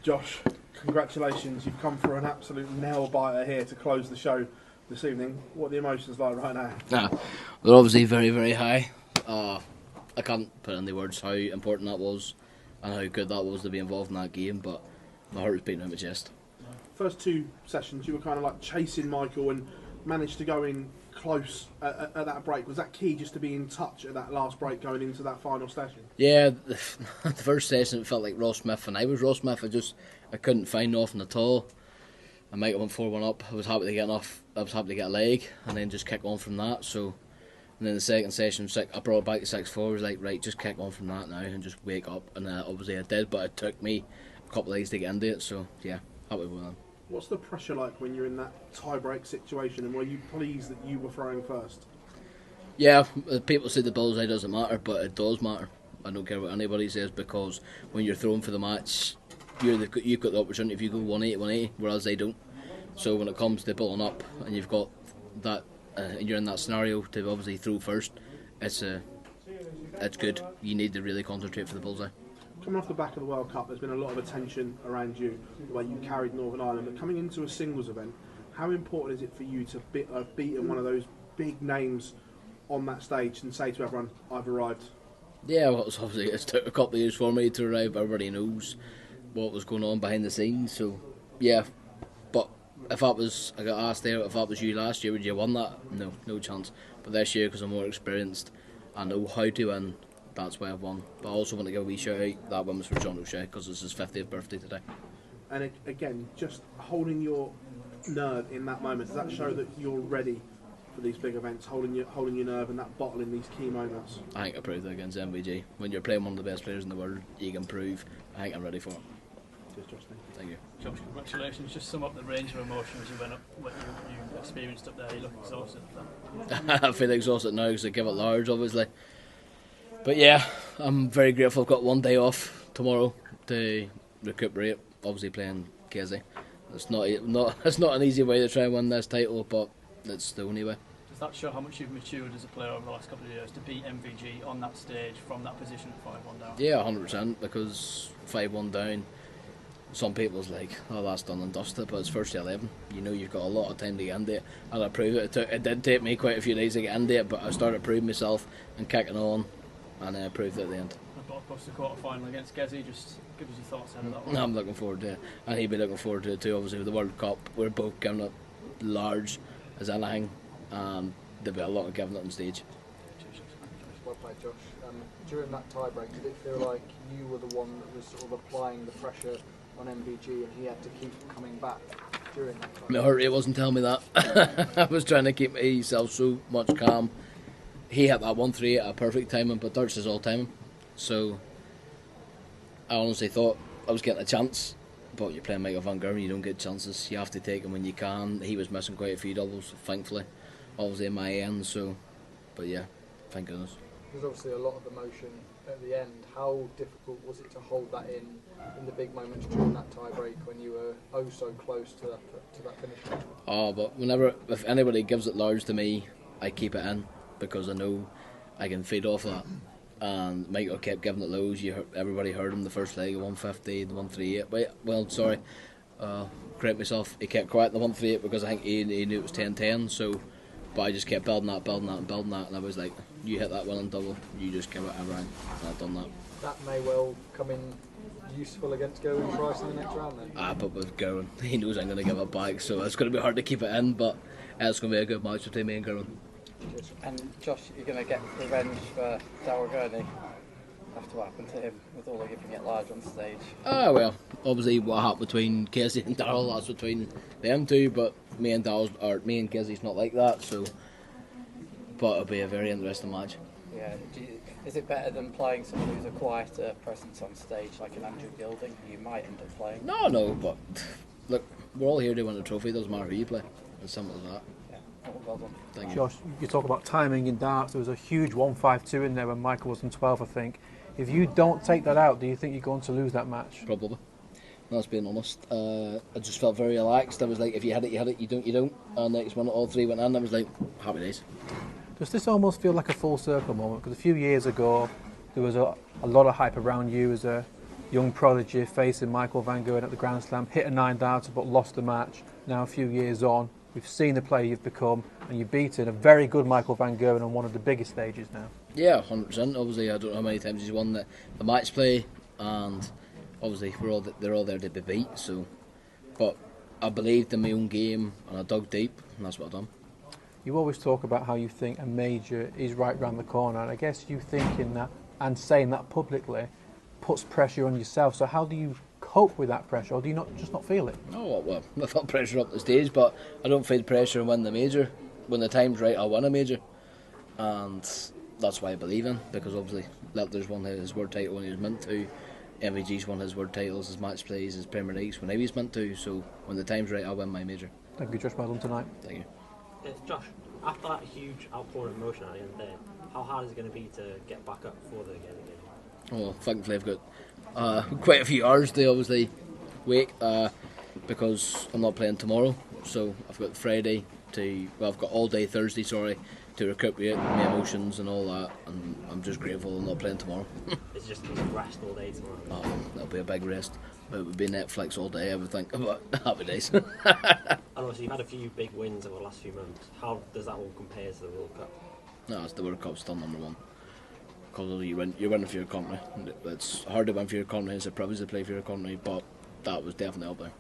Josh, congratulations. You've come for an absolute nail-biter here to close the show this evening. What are the emotions like right now? They're obviously very, very high. I can't put into words how important that was and how good that was to be involved in that game, but my heart was beating out my chest. First two sessions, you were kind of like chasing Michael and managed to go in close at that break. Was that key, just to be in touch at that last break going into that final session? Yeah, the first session it felt like Ross Smith, and I was Ross Smith. I couldn't find nothing at all. And Michael went 4-1 up. I was happy to get enough. I was happy to get a leg and then just kick on from that. So, and then the second session, I brought it back to 6-4. I was like, right, just kick on from that now and just wake up. And obviously I did, but it took me a couple of days to get into it. So yeah, happy with that. What's the pressure like when you're in that tie-break situation, and were you pleased that you were throwing first? Yeah, people say the bullseye doesn't matter, but it does matter. I don't care what anybody says, because when you're throwing for the match, you've got the opportunity if you go 180, whereas they don't. So when it comes to pulling up and you've got that, and you're in that scenario to obviously throw first, it's good. You need to really concentrate for the bullseye. Coming off the back of the World Cup, there's been a lot of attention around you, the way you carried Northern Ireland. But coming into a singles event, how important is it for you to beat one of those big names on that stage and say to everyone, I've arrived? Yeah, well, it took a couple of years for me to arrive. Everybody knows what was going on behind the scenes. So, yeah. But I got asked there, if that was you last year, would you have won that? No chance. But this year, because I'm more experienced, I know how to win. That's why I've won. But I also want to give a wee shout out. That one was for John O'Shea, because it's his 50th birthday today. And again, just holding your nerve in that moment, does that show that you're ready for these big events, holding your nerve and that bottle in these key moments? I think I proved that against MVG. When you're playing one of the best players in the world, you can prove. I think I'm ready for it. Cheers, Josh. Thank you. Josh, congratulations. Just sum up the range of emotions you went up, what you experienced up there. You look exhausted. I feel exhausted now because I give it large, obviously. But yeah, I'm very grateful. I've got one day off tomorrow to recuperate. Obviously playing Kessie. It's not an easy way to try and win this title, but it's the only way. Does that show how much you've matured as a player over the last couple of years to beat MVG on that stage from that position at 5-1 down? Yeah, 100%, because 5-1 down, some people's like, oh, that's done and dusted, but it's first to 11. You know you've got a lot of time to get into it, and I proved it. It did take me quite a few days to get into it, but I started proving myself and kicking on, and I proved it at the end. Across the quarter final against Kessie, just give us your thoughts out of that one. I'm looking forward to it, and he'd be looking forward to it too. Obviously, with the World Cup, we're both giving it large as anything, and there'll be a lot of giving it on stage. Well played, Josh. During that tie-break, did it feel like you were the one that was sort of applying the pressure on MVG and he had to keep coming back during that tie-break? My heart rate wasn't telling me that. I was trying to keep myself so much calm. He hit that 1-3 at a perfect timing, but darts is all timing. So I honestly thought I was getting a chance, but you're playing Michael van Gerwen, you don't get chances. You have to take them when you can. He was missing quite a few doubles, thankfully, obviously in my end. So, but yeah, thank goodness. There's obviously a lot of emotion at the end. How difficult was it to hold that in the big moments during that tie-break when you were oh so close to that finish line? Oh, but if anybody gives it large to me, I keep it in, because I know I can feed off that. And Michael kept giving it lows. Everybody heard him the first leg, 150, the 138. Correct myself. He kept quiet in the 138 because I think he knew it was 10-10. So, but I just kept building that, and I was like, you hit that winning double, you just give it everything. And I've done that. That may well come in useful against Gerwyn Price in the next round then. But with Gerwyn, he knows I'm going to give it back, so it's going to be hard to keep it in. But it's going to be a good match between me and Gerwyn. And Josh, you're going to get revenge for Darrell Gurney after what happened to him with all the giving it large on stage? Well, obviously what happened between Kessie and Darrell, that's between them two, but me and Kessie's not like that, so. But it'll be a very interesting match. Yeah. Is it better than playing someone who's a quieter presence on stage, like an Andrew Gilding, who you might end up playing? No, but look, we're all here to win a trophy, doesn't matter who you play. It's simple as that. Well done. Thank you. Josh, you talk about timing in darts. There was a huge 1-5-2 in there when Michael was on 12, I think. If you don't take that out, do you think you're going to lose that match? Probably. That's being honest. I just felt very relaxed. I was like, if you had it, you had it. You don't. And next minute, all three went in. I was like, happy days. Does this almost feel like a full circle moment? Because a few years ago, there was a lot of hype around you as a young prodigy facing Michael van Gerwen at the Grand Slam, hit a 9-darter but lost the match. Now a few years on, we've seen the player you've become, and you've beaten a very good Michael van Gerwen on one of the biggest stages now. Yeah, 100%. Obviously, I don't know how many times he's won the match play, and obviously they're all there to be beat. So, but I believed in my own game, and I dug deep, and that's what I've done. You always talk about how you think a major is right round the corner, and I guess you thinking that and saying that publicly puts pressure on yourself. So how do you cope with that pressure, or do you not feel it? Oh well, I felt pressure up the stage, but I don't feel pressure and win the major. When the time's right, I'll win a major, and that's why I believe in. Because obviously, Lettler's won his world title when he was meant to. MVG's won his world titles, his match plays, his Premier Leagues when he was meant to. So when the time's right, I'll win my major. Thank you, Josh. Well done tonight. Thank you. Josh, after that huge outpouring of emotion at the end of the day, how hard is it going to be to get back up for the game? Well, thankfully I've got quite a few hours to obviously wait because I'm not playing tomorrow. So I've got Friday I've got all day Thursday, to recuperate my emotions and all that, and I'm just grateful I'm not playing tomorrow. It's just rest all day tomorrow. Oh, that'll be a big rest. It would be Netflix all day, I would think, but happy days. And obviously you've had a few big wins over the last few months. How does that all compare to the World Cup? No, it's the World Cup's still number one. Because you're winning for your country. It's hard to win for your country, it's a privilege to play for your country, but that was definitely up there.